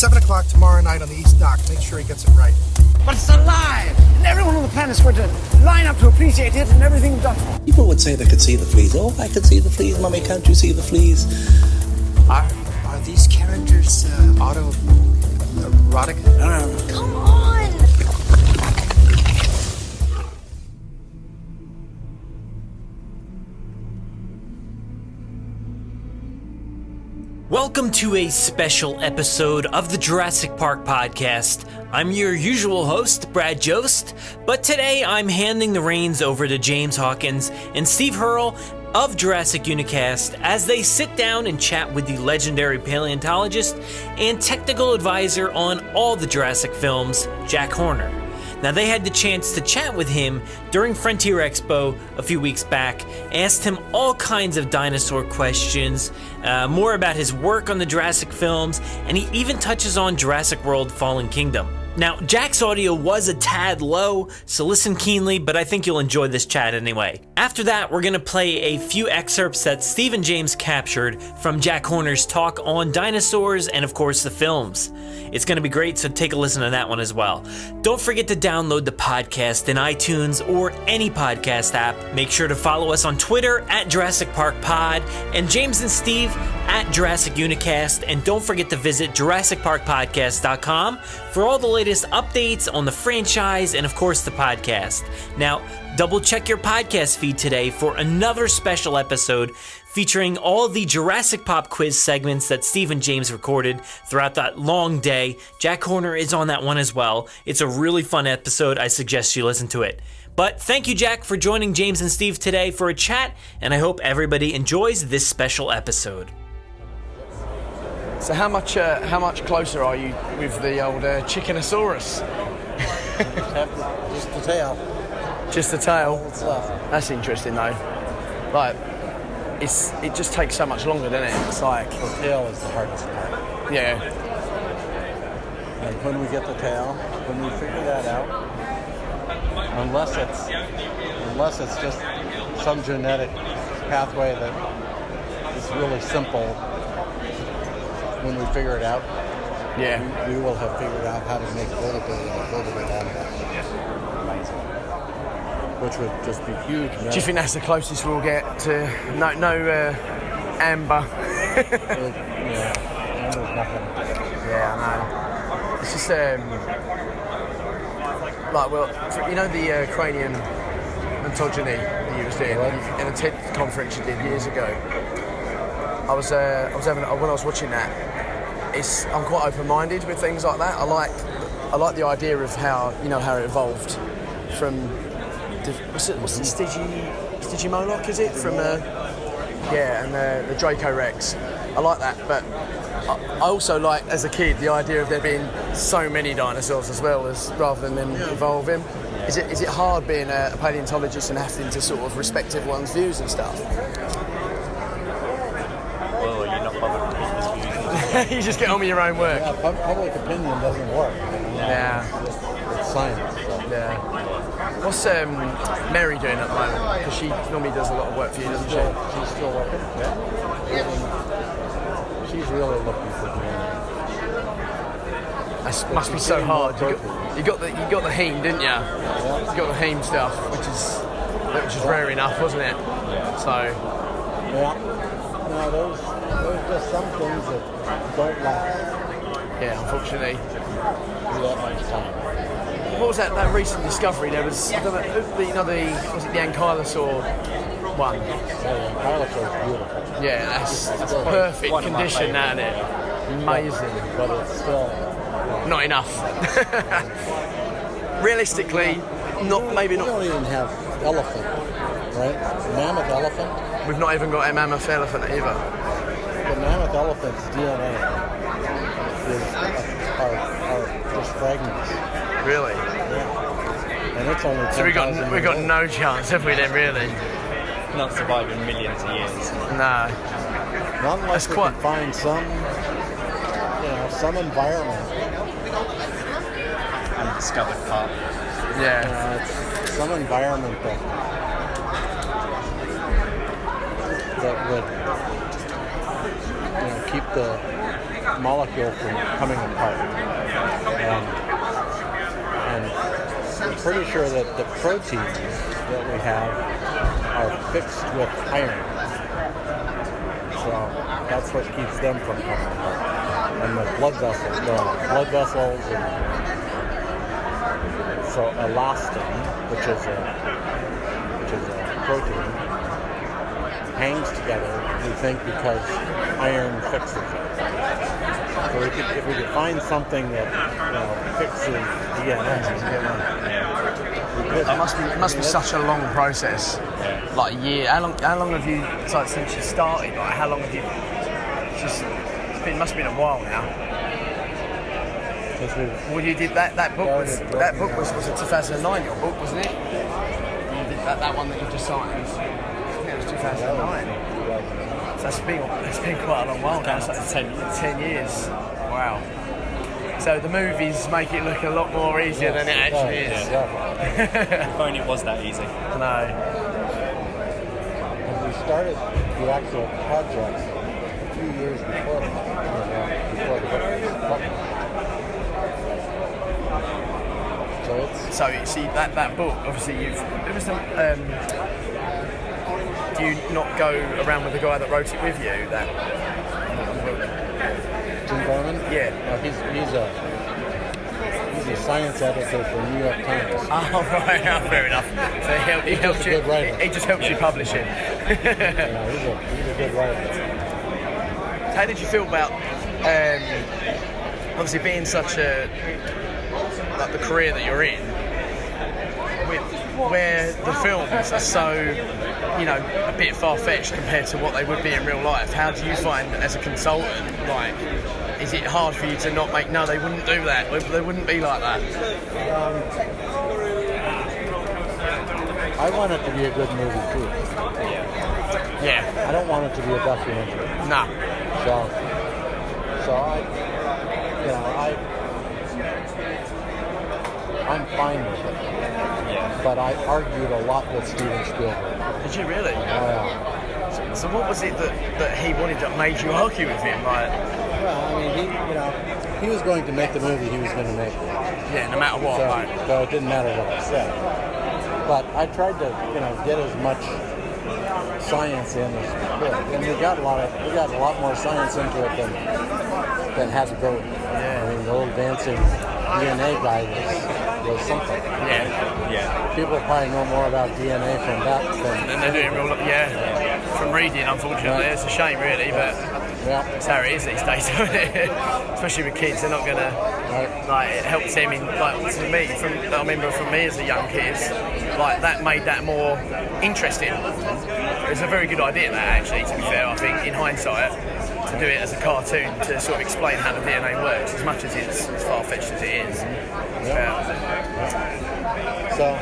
7 o'clock tomorrow night on the East Dock. Make sure he gets it right. But it's alive, and everyone on the planet's going to line up to appreciate it and everything done. People would say they could see the fleas. Oh, I could see the fleas. Mommy, can't you see the fleas? Are these characters autoerotic? Come on! Welcome to a special episode of the Jurassic Park podcast. I'm your usual host, Brad Jost, but today I'm handing the reins over to James Hawkins and Steve Hurrell of Jurassic Unicast as they sit down and chat with the legendary paleontologist and technical advisor on all the Jurassic films, Jack Horner. Now, they had the chance to chat with him during Frontier Expo a few weeks back, asked him all kinds of dinosaur questions, more about his work on the Jurassic films, and he even touches on Jurassic World Fallen Kingdom. Now, Jack's audio was a tad low, so listen keenly, but I think you'll enjoy this chat anyway. After that, we're going to play a few excerpts that Steve and James captured from Jack Horner's talk on dinosaurs and, of course, the films. It's going to be great, so take a listen to that one as well. Don't forget to download the podcast in iTunes or any podcast app. Make sure to follow us on Twitter at Jurassic Park Pod and James and Steve at Jurassic Unicast. And don't forget to visit JurassicParkPodcast.com for all the latest updates on the franchise and, of course, the podcast. Now, double check your podcast feed today for another special episode featuring all the Jurassic Pop quiz segments that Steve and James recorded throughout that long day. Jack Horner is on that one as well. It's a really fun episode. I suggest you listen to it. But thank you, Jack, for joining James and Steve today for a chat, and I hope everybody enjoys this special episode. So how much closer are you with the old Chickenosaurus? Just the tail. Just the tail? What's left? That's interesting though. Like, it just takes so much longer, doesn't it? It's like... The tail is the hardest part. Yeah. And when we get the tail, when we figure that out, unless it's just some genetic pathway that is really simple, when we figure it out, yeah, we will have figured out how to make vertebrate animals. Amazing. Which would just be huge. Do you think that's the closest we'll get to no amber? Yeah, amber's nothing. Yeah, I know. It's just like, well, you know the cranium ontogeny that you was doing in a TED conference you did years ago. I was when I was watching that. I'm quite open-minded with things like that. I like the idea of how it evolved from what's it Stygimoloch, is it, from and the Draco Rex. I like that, but I also like, as a kid, the idea of there being so many dinosaurs as well, as rather than them evolving. Is it hard being a paleontologist and having to sort of respect everyone's views and stuff? Well, you're not bothered with people's views. You just get on with your own work. Yeah, public opinion doesn't work. Yeah. It's science. So. Yeah. What's Mary doing at the moment? Because she normally does a lot of work for you, doesn't she? She's still working. Yeah. She's really looking for doing it. That must be so hard. You got the heme, didn't you? Yeah. You got the heme stuff, which is rare enough, wasn't it? Yeah. So. Yeah. No, there's just some things that don't last. Yeah, unfortunately. Do that much time. What was that recent discovery? There was, was it the Ankylosaur one? Yeah, the Ankylosaur is beautiful. Yeah, that's perfect condition, isn't it? Amazing. But it's still... Not enough. Realistically, maybe not. We don't even have elephant, right? Mammoth elephant. We've not even got a mammoth elephant either. The mammoth elephant's DNA are just fragments. Really? Yeah. And it's only 10,000 So we got no chance, have we then, really? Not surviving millions of years. No. Not unless we can find some environment. Undiscovered part. Yeah. It's some environment that would keep the molecule from coming apart. And I'm pretty sure that the proteins that we have are fixed with iron. So that's what keeps them from coming apart. And the blood vessels, and so elastin, which is a protein, hangs together, we think, because iron fixes it. So if we could find something that fixes DNA, It must be such a long process, like a year. How long have you, like, since you started? Like, how long have you? It must have been a while now. Well, you did that book was a 2009 your book, wasn't it? You did that one that you just signed. I think it was 2009. So it's been quite a long while now. So it's 10 years. Wow. So the movies make it look a lot more easier than it actually is. If only it was that easy. No. And we started the actual project a few years before the book was published. So you see that book, obviously do you not go around with the guy that wrote it with you? That Jim Gorman? Yeah. He's a science editor for New York Times. Oh, right, fair enough. So he helps you. Good writer. He just helps you publish it. Yeah, he's a good writer. How did you feel about obviously being such a the career that you're in, where the films are so, a bit far-fetched compared to what they would be in real life? How do you find, as a consultant, like, is it hard for you to not make, no, they wouldn't do that, they wouldn't be like that? I want it to be a good movie too. Yeah. I don't want it to be a documentary. Nah. So I'm fine with it. Yeah. But I argued a lot with Steven Spielberg. Did you really? Yeah. So what was it that he wanted that made you argue with him? Like, well, I mean, he was going to make the movie he was going to make. Yeah, no matter what. So it didn't matter what I said. But I tried to, get as much science in as we could, and we got a lot more science into it than had to go. Yeah. I mean, the old dancing DNA guy was something. Yeah. People probably know more about DNA from that than they do in real life. Yeah. From reading, unfortunately, it's a shame, really, but it's how it is these days, especially with kids. They're not gonna it helps them in, to me. I remember from me as a young kid, that made that more interesting. It's a very good idea, that, actually. To be fair, I think in hindsight, to do it as a cartoon to sort of explain how the DNA works, as much as it's as far-fetched as it is. So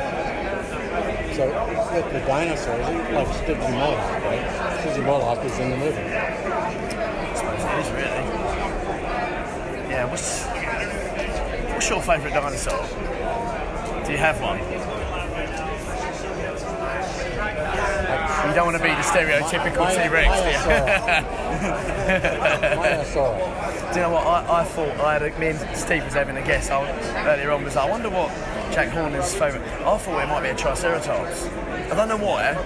with the dinosaurs, like Stibsy Mohawk, right? Stibsy Mohawk is in the movie. I suppose it is, really. Yeah, what's your favourite dinosaur? Do you have one? You don't want to be the stereotypical T-Rex, do you? Myosaur. Do you know what? I thought, me and Steve was having a guess earlier on, I wonder what Jack Horner's favourite. I thought it might be a Triceratops. I don't know why.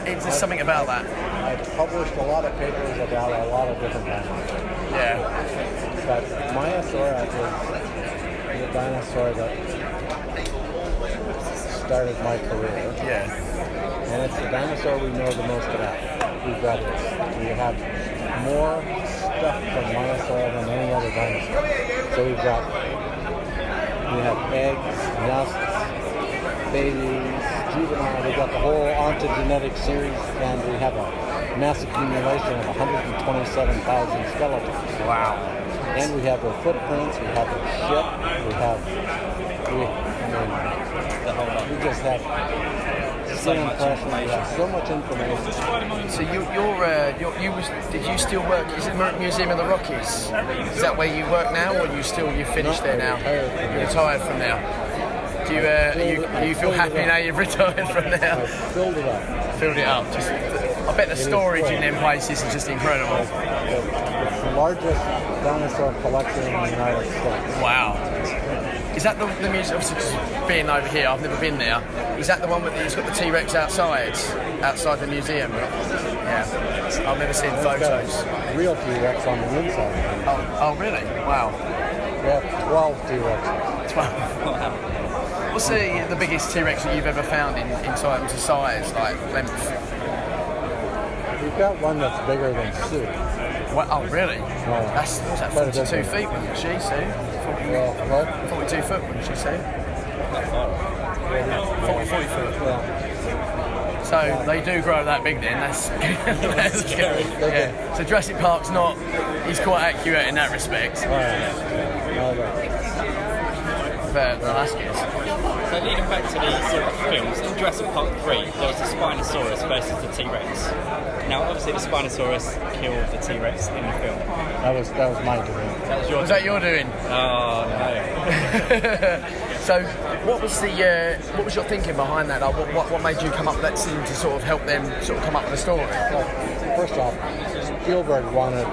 It's just something about that. I published a lot of papers about a lot of different dinosaurs. Yeah. But Myosaur is the dinosaur that started my career. Yeah. And it's the dinosaur we know the most about. We have more stuff from Myosaur than any other dinosaur. So we have eggs, nests, babies, juvenile. We got the whole ontogenetic series, and we have a mass accumulation of 127,000 skeletons. Wow. And we have their footprints. We have their ship. We just have so much information. Yeah, so much information. So did you still work? Is it Museum of the Rockies? Is that where you work now, or you finished there now? You're retired from there. Do you feel happy now you've retired from there? I filled it up. Filled it up. Just I bet the storage in them places is just incredible. It's the largest dinosaur collection in the United States. Wow. Is that the museum? Obviously, 'cause being over here, I've never been there. Is that the one with it's got the T-Rex outside the museum? Yeah. I've never seen It's photos. got a real T-Rex on the inside. Oh, really? Wow. We have 12 T-Rexes. 12. What's the biggest T-Rex that you've ever found in terms of size, like length? We've got one that's bigger than Sue. What? Oh, really? That's 42 feet, wasn't she, Sue? 42 foot, wouldn't she say? 40 foot. Yeah. So they do grow that big then, that's scary. Yeah. So Jurassic Park's he's quite accurate in that respect. But that's good. So leading back to the sort of films, in Jurassic Park 3, there was the Spinosaurus versus the T-Rex. Now, obviously, the Spinosaurus killed the T-Rex in the film. That was my doing. That was your Was that your doing? Oh, no. So, what was your thinking behind that? Like, what made you come up with that scene to sort of help them sort of come up with a story? Well, first off, Spielberg wanted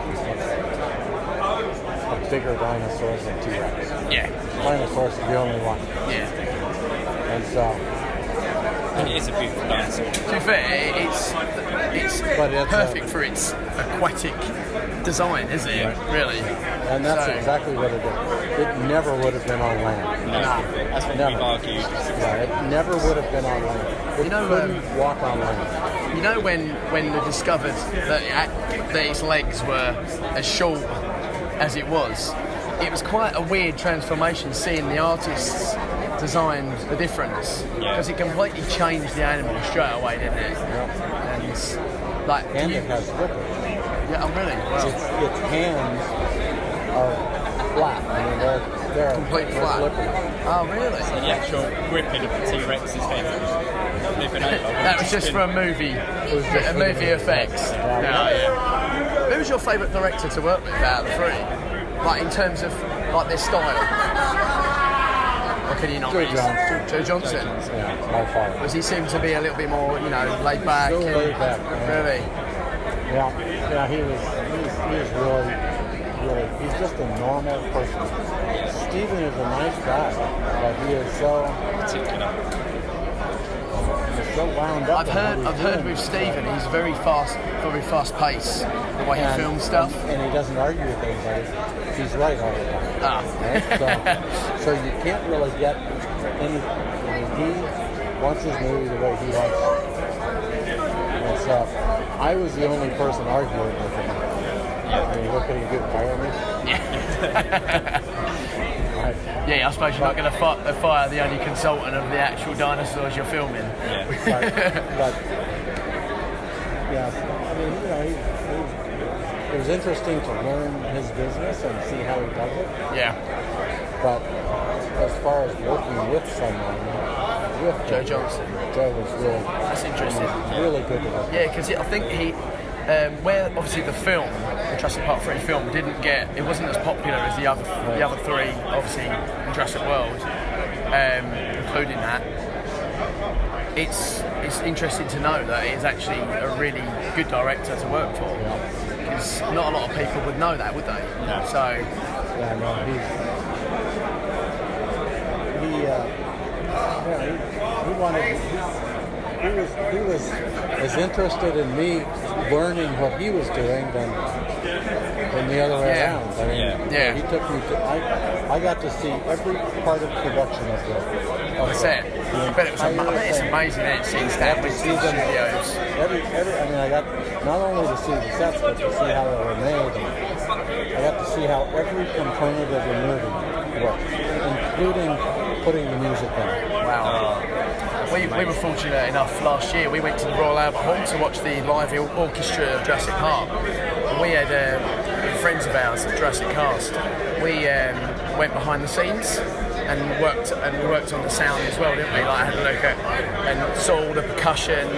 a bigger dinosaur than T-Rex. Yeah. Spinosaurus is the only one. Yeah. And so... And it is a beautiful dinosaur. To be fair, it's perfect for its aquatic design, isn't it? Right. Really. And that's exactly what it did. It never would have been on land. No, that's what we've argued. Yeah, it never would have been on land. It couldn't walk on land. You know when they discovered that its legs were as short as it was quite a weird transformation seeing the artists design the difference, because it completely changed the animal straight away, didn't it? Yeah. And it has flippers. Yeah, oh really? Wow. Its hands are flat. I mean, they're completely flat. Flippers. Oh really? So the actual gripping of the T-Rex's head flipping over. That was just for a movie. Movie effects. Yeah. Who was your favourite director to work with out of the three? Like in terms of like their style? Or can you not? Joe Johnson. Yeah, by far. Does he seem to be a little bit more, laid back? So laid back. Really? Yeah. He was really, he's just a normal person. Steven is a nice guy, but he is so particular. He's so wound up. I've heard with Steven, he's very fast paced, the way he films stuff. And he doesn't argue with anybody. He's right all the time. Right? So you can't really get any. He wants his movie the way he wants it. And so I was the only person arguing with him. I mean, what could he do? Fire me? Yeah, I suppose you're not going to fire the only consultant of the actual dinosaurs you're filming. But yeah, I mean, it was interesting to learn his business and see how he does it. Yeah. But as far as working with someone, Joe Johnson. Joe was really... That's interesting. Really good with it. Yeah, because I think he... where obviously the Jurassic Park 3 film it wasn't as popular as the other three, obviously in Jurassic World, including that. It's interesting to know that he's actually a really good director to work for, because not a lot of people would know that, would they? No. So yeah, no, he was as interested in me learning what he was doing than the other way around. I mean, he took me to. I got to see every part of production of the set. But it's amazing that seeing Stanley Studios. I mean, I got not only to see the sets, but to see how they were made. And I got to see how every component of the movie worked, including putting the music in. Wow. We were fortunate enough last year. We went to the Royal Albert Hall to watch the live orchestra of Jurassic Park. And we had friends of ours at Jurassic Cast. We went behind the scenes and worked on the sound as well, didn't we? Like, I had a look at and saw all the percussion,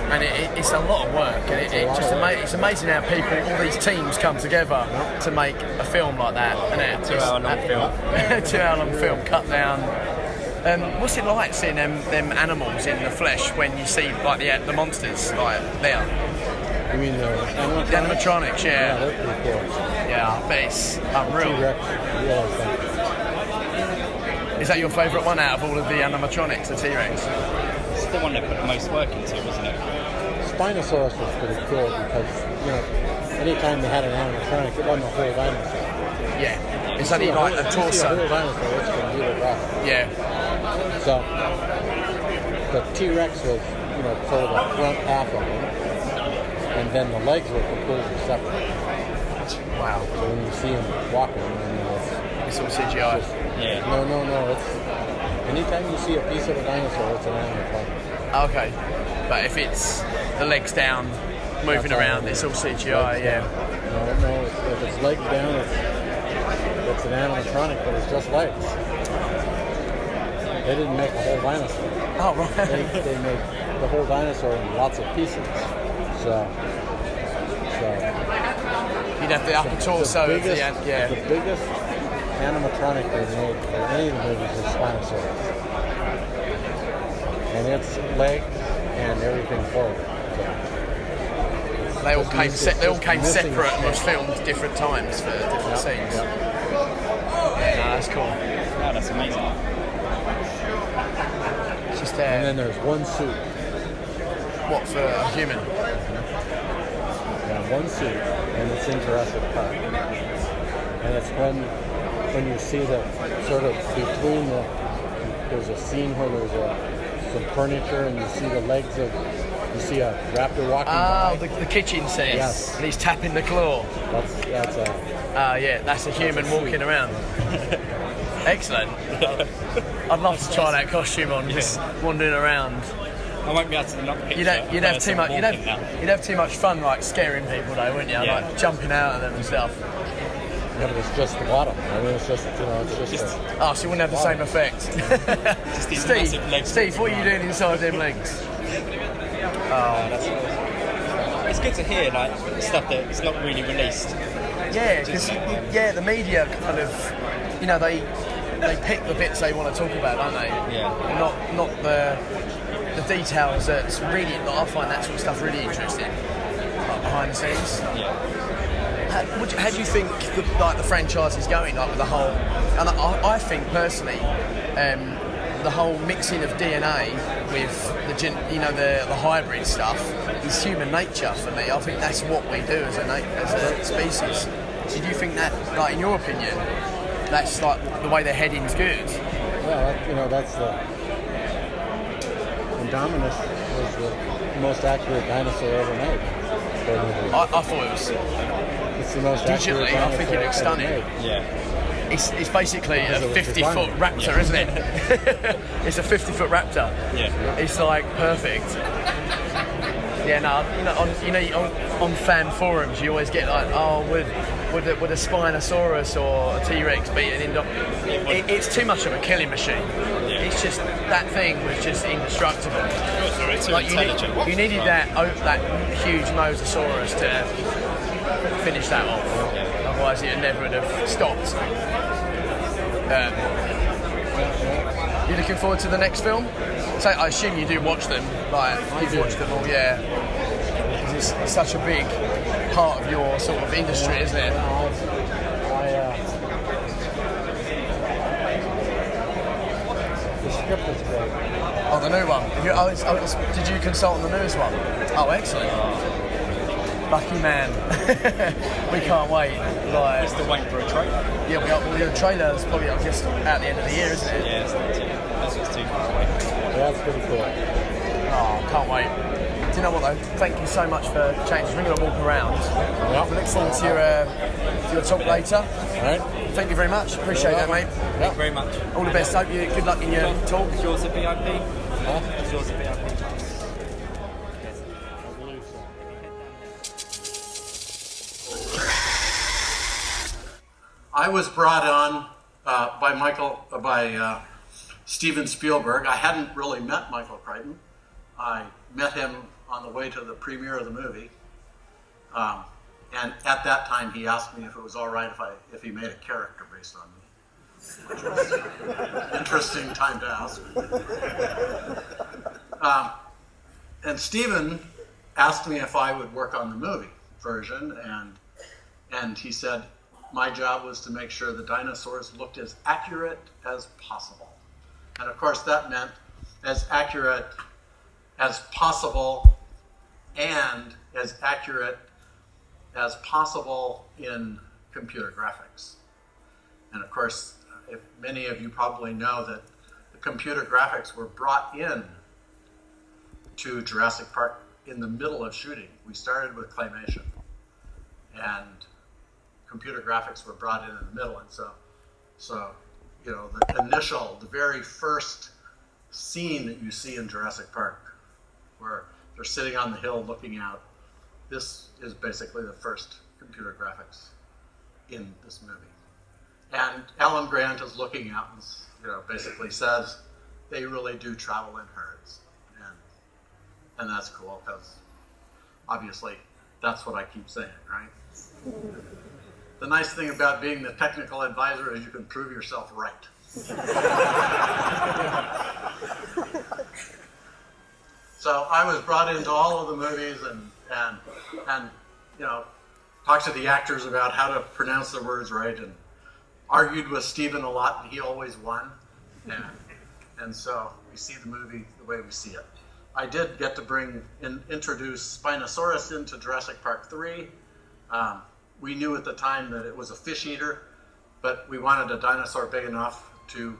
and it's a lot of work. And it's amazing how all these teams come together to make a film like that. And 2 hour long film. 2 hour long film cut down. What's it like seeing them animals in the flesh when you see like the monsters like there? You mean the animatronics? The animatronics, Yeah, yeah. they're pretty cool. Yeah, I bet it's unreal. T-Rex, really fun. Is that your favourite one out of all of the animatronics, the T-Rex? It's the one they put the most work into, wasn't it? Spinosaurus was pretty cool because, anytime they had an animatronic, it wasn't a whole dinosaur. Yeah. It's only like a A whole torso. dinosaur, it's going to do the rest. Yeah. So, the T-Rex was, sort of the front half of it, and then the legs were completely separate. Wow. So when you see him walking, It's all CGI. no, it's anytime you see a piece of a dinosaur, it's an animatronic. Okay. But if it's the legs down, moving That's all around, it it's is. all CGI, yeah. No, if it's legs down, it's an animatronic, but it's just legs. They didn't make a whole dinosaur. Oh, right. They made the whole dinosaur in lots of pieces. So You'd have the upper torso of the yeah. the biggest animatronic they made for any of the movies was Spinosaurus. And its legs and everything forward. They all came missing separate and was stuff. filmed different times for different scenes. Yep. Yeah, no, that's cool. Oh, that's amazing. It's just And then there's one suit. what for a human? Yeah, one suit, and it's in Jurassic Park. And it's when you see the sort of between there's a scene where there's some furniture and you see the legs of, you see a raptor walking by. Oh, the kitchen scene. Yes. And he's tapping the claw. That's a Yeah, that's a human walking around. Excellent. I'd love to try that costume on, just wandering around. I won't be able to knock picture. You'd have too much. You'd have too much fun, like scaring people, though, wouldn't you? Yeah. Like jumping out at them and stuff. Yeah, but it's just the bottom. I mean, it's just So you wouldn't have the same effect. Just these massive legs. Steve, what are you doing inside them legs? It's good to hear like stuff that's not really released. Yeah, because the media kind of, they pick the bits they want to talk about, don't they? Yeah. Not the details that's really. I find that sort of stuff really interesting, like behind the scenes. Yeah. How do you think the franchise is going, like with the whole? And I think personally, the whole mixing of DNA with the hybrid stuff is human nature for me. I think that's what we do as a species. So do you think that, like in your opinion, that's like the way they're heading's good? Well, that's the Indominus was the most accurate dinosaur ever made. I thought it was. It's the most accurate Digitally, I dinosaur think it looks ever stunning. made. Yeah. It's basically a Because it was 50-foot designed. raptor, isn't it? It's a 50-foot raptor. Yeah. It's like perfect. Yeah, no, on fan forums you always get like, would a Spinosaurus or a T-Rex beat an Indominus? It's too much of a killing machine. Yeah. It's just that thing was just indestructible. Too Like intelligent. you needed that huge Mosasaurus to finish that off. Otherwise, it never would have stopped. You looking forward to the next film? So I assume you do watch them. Like you've watched them all, yeah. Because it's such a big part of your sort of industry, isn't it? The script is great. Oh, the new one. Did you consult on the newest one? Oh, excellent. Lucky man. We can't wait. Like, Still waiting for a trailer. yeah, we are. Well, the trailer's probably I guess at the end of the year, isn't it? Yeah, that's what's too far away. That's pretty cool. Oh, can't wait. Do you know what though? Thank you so much for chatting. We're going to walk around. Yeah. We look forward to your talk later. All right. Thank you very much. Appreciate that, mate. Thank you very much. All the best. Hope you good luck in your talk. Is yours a VIP? Huh? Is yours a VIP? I believe so. I was brought on by Steven Spielberg. I hadn't really met Michael Crichton. I met him on the way to the premiere of the movie, and at that time he asked me if it was all right if he made a character based on me, which was an interesting time to ask. And Steven asked me if I would work on the movie version, and he said my job was to make sure the dinosaurs looked as accurate as possible. And of course that meant as accurate as possible and as accurate as possible in computer graphics. And of course, if many of you probably know that the computer graphics were brought in to Jurassic Park in the middle of shooting. We started with claymation, and computer graphics were brought in the middle. And so you know, the very first scene that you see in Jurassic Park, where they're sitting on the hill looking out, this is basically the first computer graphics in this movie. And Alan Grant is looking out and, you know, basically says they really do travel in herds, and that's cool because obviously that's what I keep saying, right? The nice thing about being the technical advisor is you can prove yourself right. So I was brought into all of the movies and you know, talked to the actors about how to pronounce the words right, and argued with Steven a lot, and he always won. And so we see the movie the way we see it. I did get to introduce Spinosaurus into Jurassic Park 3. We knew at the time that it was a fish eater, but we wanted a dinosaur big enough to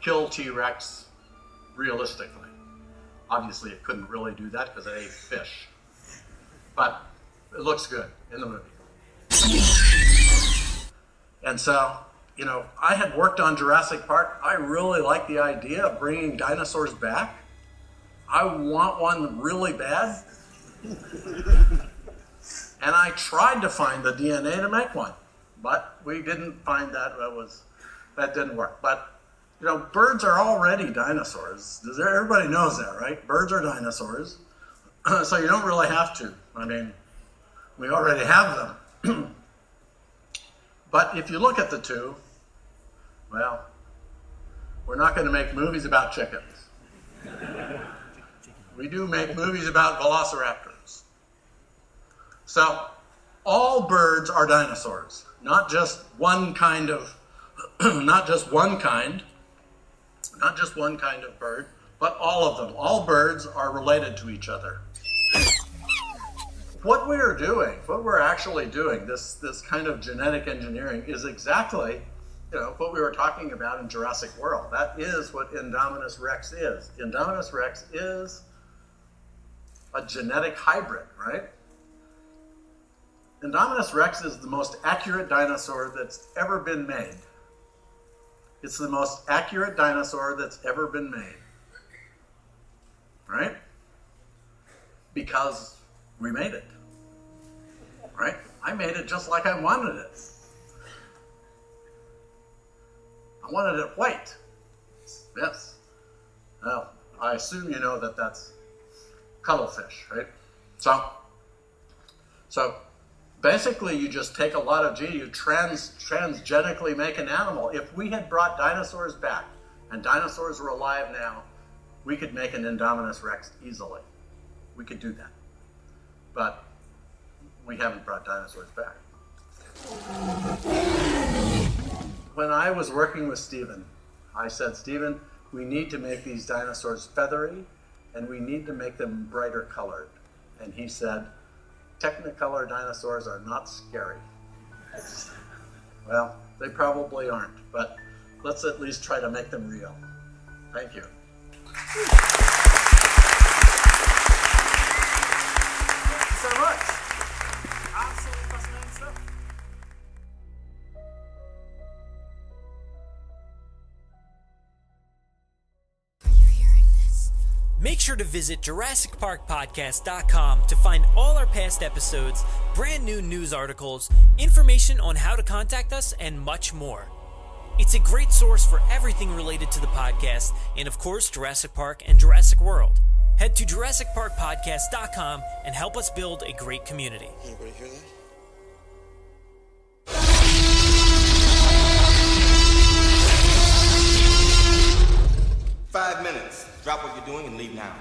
kill T-Rex realistically. Obviously, it couldn't really do that because it ate fish. But it looks good in the movie. And so, you know, I had worked on Jurassic Park. I really like the idea of bringing dinosaurs back. I want one really bad. And I tried to find the DNA to make one, but we didn't find that. That didn't work. But, you know, birds are already dinosaurs. Everybody knows that, right? Birds are dinosaurs. So you don't really have to. I mean, we already have them. But if you look at the two, well, we're not going to make movies about chickens. We do make movies about velociraptors. So all birds are dinosaurs, not just one kind of, not just one kind of bird, but all of them. All birds are related to each other. What we're actually doing, this kind of genetic engineering, is exactly, you know, what we were talking about in Jurassic World. That is what Indominus Rex is. Indominus Rex is a genetic hybrid, right? Indominus Rex is the most accurate dinosaur that's ever been made. It's the most accurate dinosaur that's ever been made, right? Because we made it, right? I made it just like I wanted it. I wanted it white. Yes. Well, I assume you know that that's cuttlefish, right? So basically you just take a lot of gene, you transgenically make an animal. If we had brought dinosaurs back and dinosaurs were alive now, we could make an Indominus Rex easily. We could do that. But we haven't brought dinosaurs back. When I was working with Steven, I said, Steven, we need to make these dinosaurs feathery, and we need to make them brighter colored. And he said, Technicolor dinosaurs are not scary. Well, they probably aren't, but let's at least try to make them real. Thank you. Thank you so much. Absolutely fascinating stuff. Make sure to visit JurassicParkPodcast.com to find all our past episodes, brand new news articles, information on how to contact us, and much more. It's a great source for everything related to the podcast and, of course, Jurassic Park and Jurassic World. Head to JurassicParkPodcast.com and help us build a great community. Anybody hear that? 5 minutes. Drop what you're doing and leave now.